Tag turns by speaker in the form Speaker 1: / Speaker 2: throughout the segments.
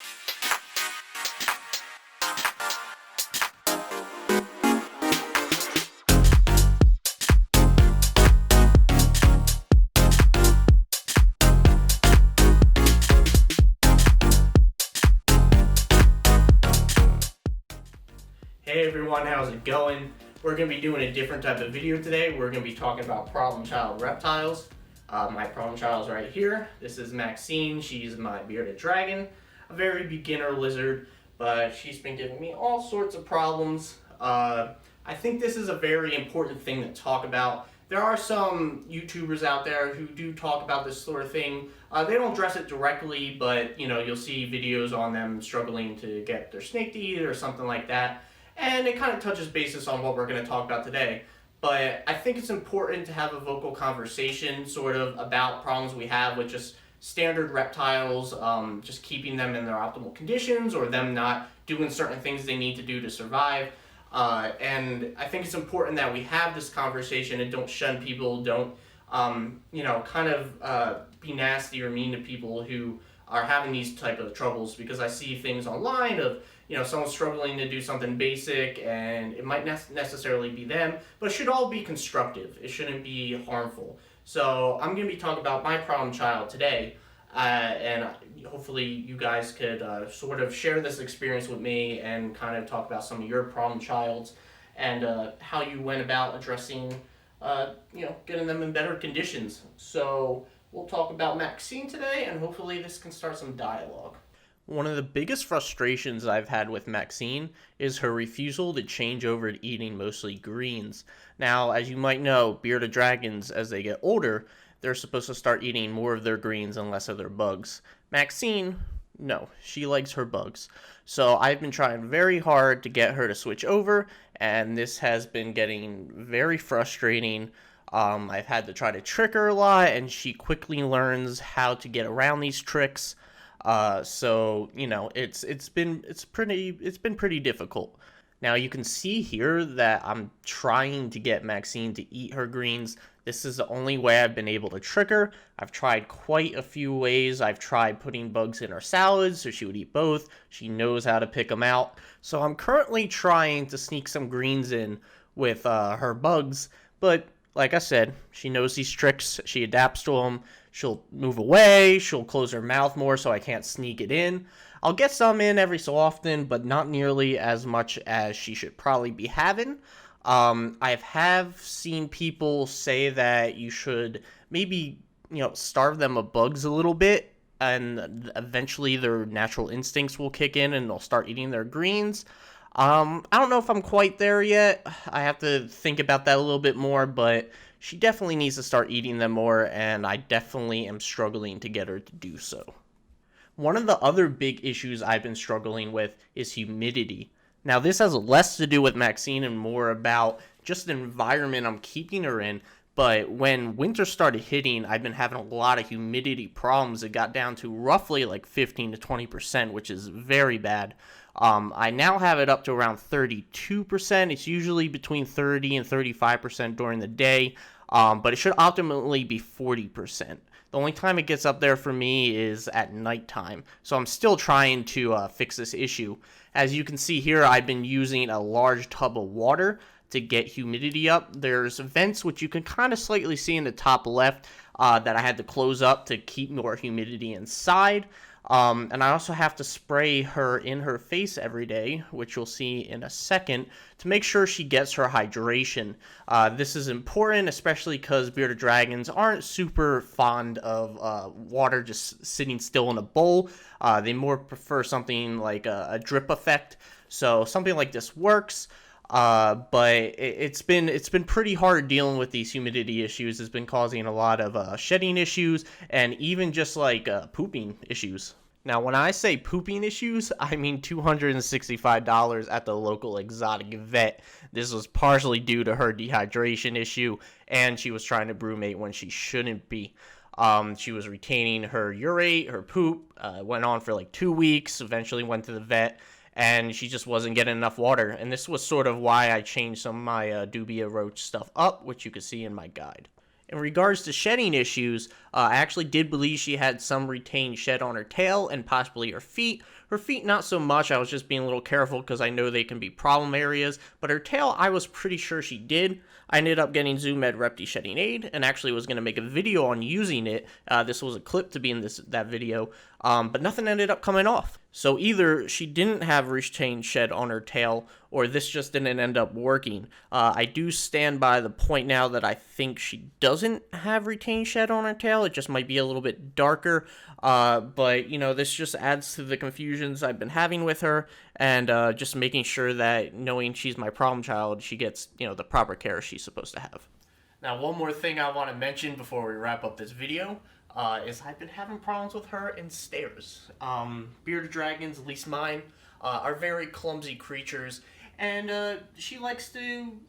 Speaker 1: Hey everyone, how's it going? We're going to be doing a different type of video today. We're going to be talking about problem child reptiles. My problem child is right here. This is Maxine. She's my bearded dragon, a very beginner lizard, but she's been giving me all sorts of problems. I think this is a very important thing to talk about. There are some YouTubers out there who do talk about this sort of thing. They don't address it directly, but you'll see videos on them struggling to get their snake to eat or something like that. And it kind of touches basis on what we're going to talk about today. But I think it's important to have a vocal conversation sort of about problems we have with just standard reptiles, just keeping them in their optimal conditions or them not doing certain things they need to do to survive. And I think it's important that we have this conversation and don't shun people, don't, be nasty or mean to people who are having these type of troubles, because I see things online of someone struggling to do something basic and it might not necessarily be them, but it should all be constructive. It shouldn't be harmful. So I'm going to be talking about my problem child today, and hopefully you guys could sort of share this experience with me and kind of talk about some of your problem childs and how you went about addressing getting them in better conditions. So we'll talk about Maxine today, and hopefully this can start some dialogue. One of the biggest frustrations I've had with Maxine is her refusal to change over to eating mostly greens. Now, as you might know, bearded dragons, as they get older, they're supposed to start eating more of their greens and less of their bugs. Maxine, no, she likes her bugs. So I've been trying very hard to get her to switch over, and this has been getting very frustrating. I've had to try to trick her a lot, and she quickly learns how to get around these tricks. It's been pretty difficult. Now you can see here that I'm trying to get Maxine to eat her greens. This is the only way I've been able to trick her. I've tried quite a few ways. I've tried putting bugs in her salads so she would eat both. She knows how to pick them out. So I'm currently trying to sneak some greens in with her bugs, but like I said, she knows these tricks. She adapts to them. She'll move away. She'll close her mouth more so I can't sneak it in. I'll get some in every so often, but not nearly as much as she should probably be having. I have seen people say that you should maybe, starve them of bugs a little bit, and eventually their natural instincts will kick in and they'll start eating their greens. I don't know if I'm quite there yet. I have to think about that a little bit more, but she definitely needs to start eating them more, and I definitely am struggling to get her to do so. One of the other big issues I've been struggling with is humidity. Now, this has less to do with Maxine and more about just the environment I'm keeping her in, but when winter started hitting, I've been having a lot of humidity problems. It got down to roughly like 15 to 20%, which is very bad. I now have it up to around 32%. It's usually between 30 and 35% during the day, but it should ultimately be 40%. The only time it gets up there for me is at nighttime, so I'm still trying to fix this issue. As you can see here, I've been using a large tub of water to get humidity up. There's vents which you can kind of slightly see in the top left that I had to close up to keep more humidity inside. And I also have to spray her in her face every day, which you'll see in a second, to make sure she gets her hydration. This is important, especially because bearded dragons aren't super fond of water just sitting still in a bowl. They more prefer something like a drip effect. So something like this works. But it's been pretty hard dealing with these humidity issues. It's been causing a lot of shedding issues and even just like pooping issues. Now, when I say pooping issues, I mean $265 at the local exotic vet. This was partially due to her dehydration issue, and she was trying to brumate when she shouldn't be. She was retaining her urate, her poop, went on for like 2 weeks, eventually went to the vet, and she just wasn't getting enough water. And this was sort of why I changed some of my dubia roach stuff up, which you can see in my guide. In regards to shedding issues, I actually did believe she had some retained shed on her tail and possibly her feet. Her feet, not so much. I was just being a little careful because I know they can be problem areas. But her tail, I was pretty sure she did. I ended up getting Zoo Med Repti Shedding Aid and actually was going to make a video on using it. This was a clip to be in that video, but nothing ended up coming off. So either she didn't have retained shed on her tail, or this just didn't end up working. I do stand by the point now that I think she doesn't have retained shed on her tail. It just might be a little bit darker, but you know, this just adds to the confusions I've been having with her, and just making sure that, knowing she's my problem child, she gets, you know, the proper care she's supposed to have. Now, one more thing I want to mention before we wrap up this video is I've been having problems with her in stairs. Bearded dragons, at least mine, are very clumsy creatures, and she likes to,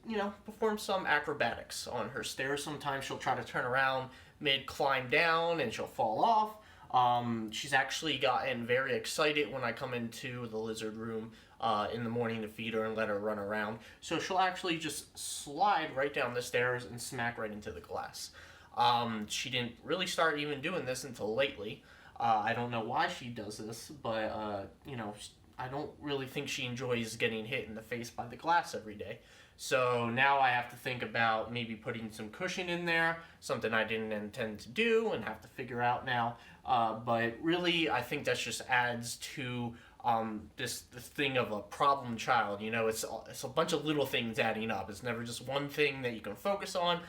Speaker 1: you know, perform some acrobatics on her stairs. Sometimes she'll try to turn around mid-climb down and she'll fall off. She's actually gotten very excited when I come into the lizard room in the morning to feed her and let her run around. So she'll actually just slide right down the stairs and smack right into the glass. She didn't really start even doing this until lately. I don't know why she does this, but, you know, I don't really think she enjoys getting hit in the face by the glass every day. So now I have to think about maybe putting some cushion in there, something I didn't intend to do and have to figure out now. But really, I think that just adds to this thing of a problem child. You know, it's a bunch of little things adding up. It's never just one thing that you can focus on.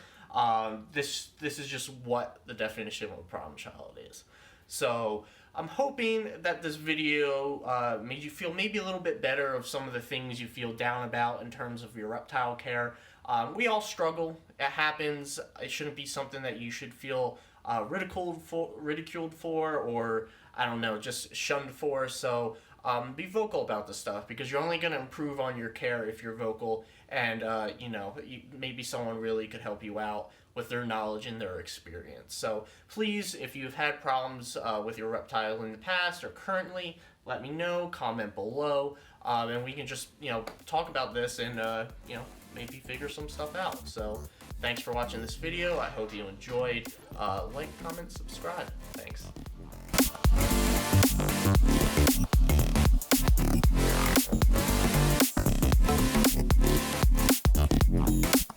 Speaker 1: This is just what the definition of a problem child is. So I'm hoping that this video made you feel maybe a little bit better of some of the things you feel down about in terms of your reptile care. We all struggle. It happens. It shouldn't be something that you should feel ridiculed for, or, I don't know, just shunned for. So be vocal about this stuff, because you're only going to improve on your care if you're vocal, and you know, maybe someone really could help you out with their knowledge and their experience. So please, if you've had problems with your reptile in the past or currently, let me know, comment below, and we can just, you know, talk about this and, you know, maybe figure some stuff out. So thanks for watching this video. I hope you enjoyed. Like, comment, subscribe. Thanks.